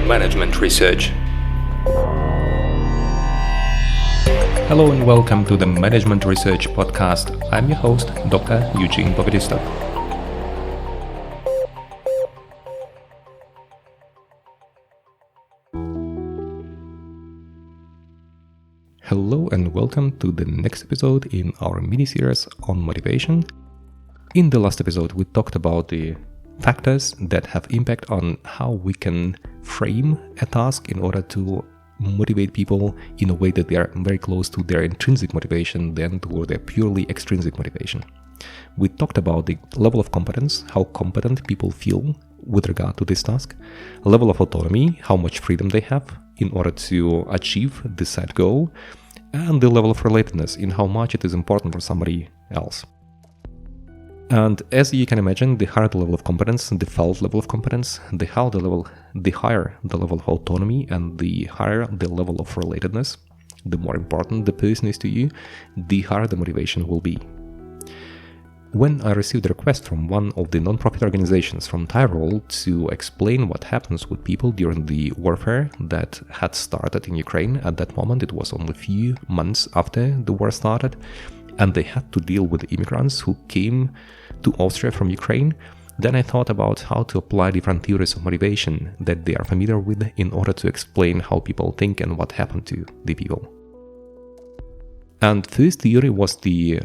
Management Research. Hello and welcome to the Management Research podcast. I'm your host, Dr. Eugene. Hello and welcome to the next episode in our mini-series on motivation. In the last episode, we talked about the factors that have impact on how we can frame a task in order to motivate people in a way that they are very close to their intrinsic motivation than to their purely extrinsic motivation. We talked about the level of competence, how competent people feel with regard to this task, level of autonomy, how much freedom they have in order to achieve the set goal, and the level of relatedness in how much it is important for somebody else. And as you can imagine, the higher the level of competence, the felt level of competence, the higher the level of autonomy, and the higher the level of relatedness, the more important the person is to you, the higher the motivation will be. When I received a request from one of the non-profit organizations from Tyrol to explain what happens with people during the warfare that had started in Ukraine, at that moment it was only a few months after the war started, and they had to deal with immigrants who came to Austria from Ukraine, then I thought about how to apply different theories of motivation that they are familiar with in order to explain how people think and what happened to the people. And first theory was the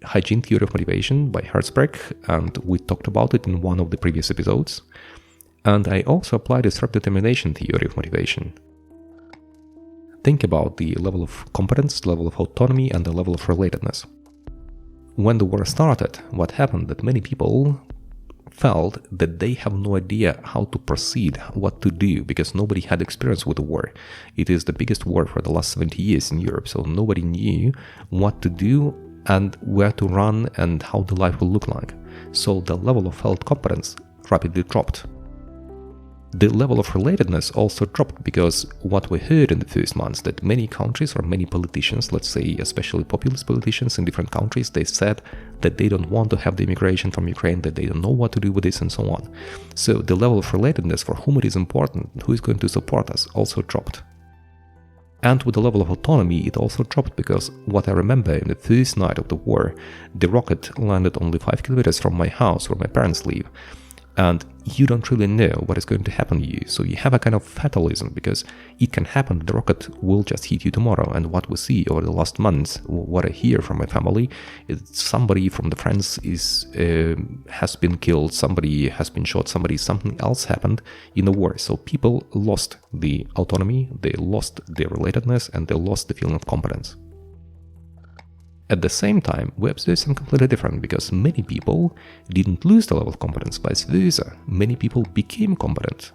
hygiene theory of motivation by Herzberg, and we talked about it in one of the previous episodes. And I also applied the self-determination theory of motivation. Think about the level of competence, level of autonomy, and the level of relatedness. When the war started, what happened that many people felt that they have no idea how to proceed, what to do, because nobody had experience with the war. It is the biggest war for the last 70 years in Europe, so nobody knew what to do and where to run and how the life will look like. So the level of felt competence rapidly dropped. The level of relatedness also dropped because what we heard in the first months that many countries or many politicians, let's say especially populist politicians in different countries, they said that they don't want to have the immigration from Ukraine, that they don't know what to do with this and so on. So the level of relatedness for whom it is important, who is going to support us, also dropped. And with the level of autonomy, it also dropped because what I remember in the first night of the war, the rocket landed only 5 kilometers from my house where my parents live. And you don't really know what is going to happen to you. So you have a kind of fatalism because it can happen, the rocket will just hit you tomorrow. And what we see over the last months, what I hear from my family, is somebody from the friends has been killed, somebody has been shot, something else happened in the war. So people lost the autonomy, they lost their relatedness, and they lost the feeling of competence. At the same time, we observed something completely different because many people didn't lose the level of competence, vice versa. Many people became competent.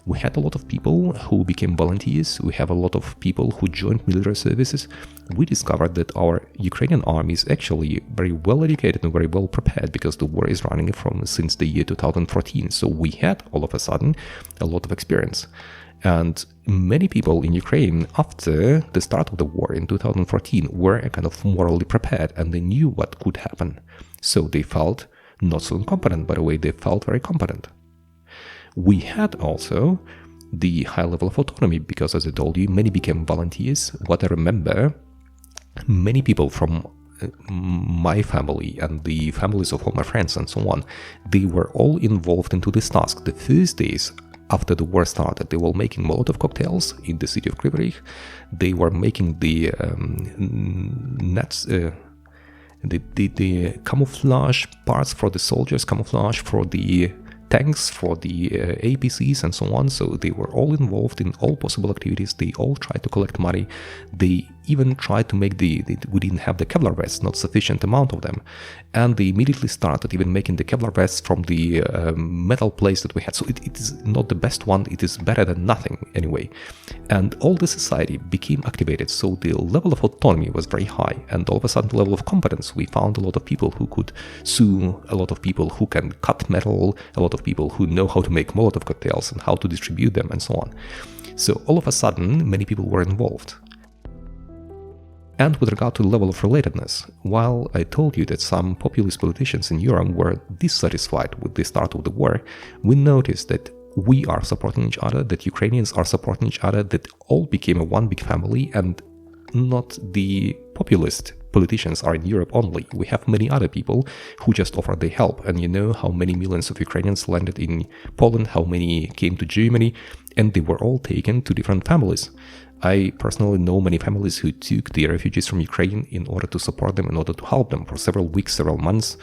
We had a lot of people who became volunteers, we have a lot of people who joined military services. We discovered that our Ukrainian army is actually very well educated and very well prepared because the war is running since the year 2014. So we had all of a sudden a lot of experience. And many people in Ukraine, after the start of the war in 2014, were kind of morally prepared and they knew what could happen. So they felt not so incompetent, by the way, they felt very competent. We had also the high level of autonomy because, as I told you, many became volunteers. What I remember, many people from my family and the families of all my friends and so on, they were all involved into this task. The first days after the war started, they were making Molotov cocktails in the city of Kryvyi Rih. They were making the nets, the camouflage parts for the soldiers, camouflage for the tanks, for the APCs and so on. So they were all involved in all possible activities. They all tried to collect money. They even tried to make we didn't have the Kevlar vests, not sufficient amount of them. And they immediately started even making the Kevlar vests from the metal plates that we had. So it is not the best one, it is better than nothing anyway. And all the society became activated, so the level of autonomy was very high. And all of a sudden the level of competence, we found a lot of people who could sew, a lot of people who can cut metal, a lot of people who know how to make Molotov cocktails and how to distribute them and so on. So all of a sudden many people were involved. And with regard to the level of relatedness, while I told you that some populist politicians in Europe were dissatisfied with the start of the war, we noticed that we are supporting each other, that Ukrainians are supporting each other, that all became a one big family, and not the populist politicians are in Europe only. We have many other people who just offer their help. And you know how many millions of Ukrainians landed in Poland, how many came to Germany, and they were all taken to different families. I personally know many families who took the refugees from Ukraine in order to support them, in order to help them for several weeks, several months.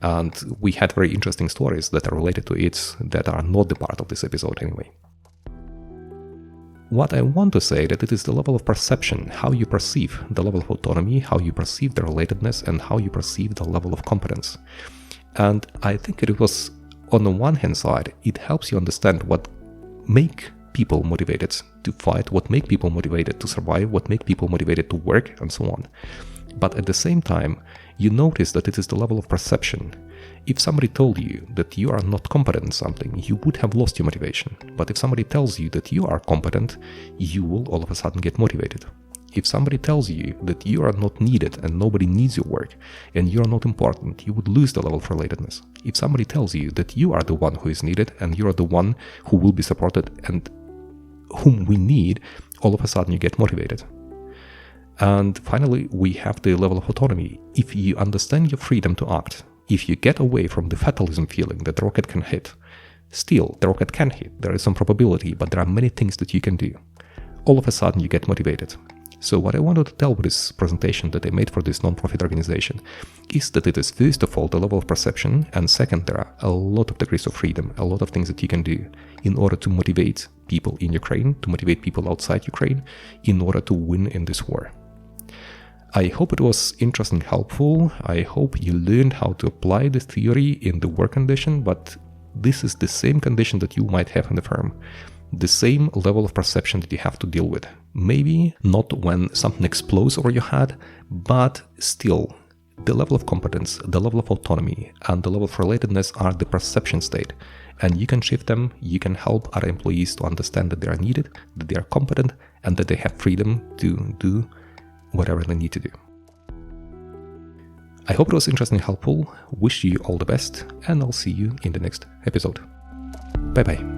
And we had very interesting stories that are related to it that are not the part of this episode anyway. What I want to say that it is the level of perception, how you perceive the level of autonomy, how you perceive the relatedness, and how you perceive the level of competence. And I think it was, on the one hand side, it helps you understand what make people motivated to fight, what make people motivated to survive, what make people motivated to work, and so on. But at the same time, you notice that it is the level of perception. If somebody told you that you are not competent in something, you would have lost your motivation. But if somebody tells you that you are competent, you will all of a sudden get motivated. If somebody tells you that you are not needed and nobody needs your work and you are not important, you would lose the level of relatedness. If somebody tells you that you are the one who is needed and you are the one who will be supported and whom we need, all of a sudden you get motivated. And finally, we have the level of autonomy. If you understand your freedom to act, if you get away from the fatalism feeling that the rocket can hit, still, the rocket can hit. There is some probability, but there are many things that you can do. All of a sudden, you get motivated. So what I wanted to tell with this presentation that I made for this non-profit organization is that it is, first of all, the level of perception, and second, there are a lot of degrees of freedom, a lot of things that you can do in order to motivate people in Ukraine, to motivate people outside Ukraine, in order to win in this war. I hope it was interesting, helpful. I hope you learned how to apply this theory in the work condition, but this is the same condition that you might have in the firm. The same level of perception that you have to deal with. Maybe not when something explodes over your head, but still, the level of competence, the level of autonomy, and the level of relatedness are the perception state. And you can shift them, you can help other employees to understand that they are needed, that they are competent, and that they have freedom to do whatever they need to do. I hope it was interesting and helpful. Wish you all the best, and I'll see you in the next episode. Bye bye.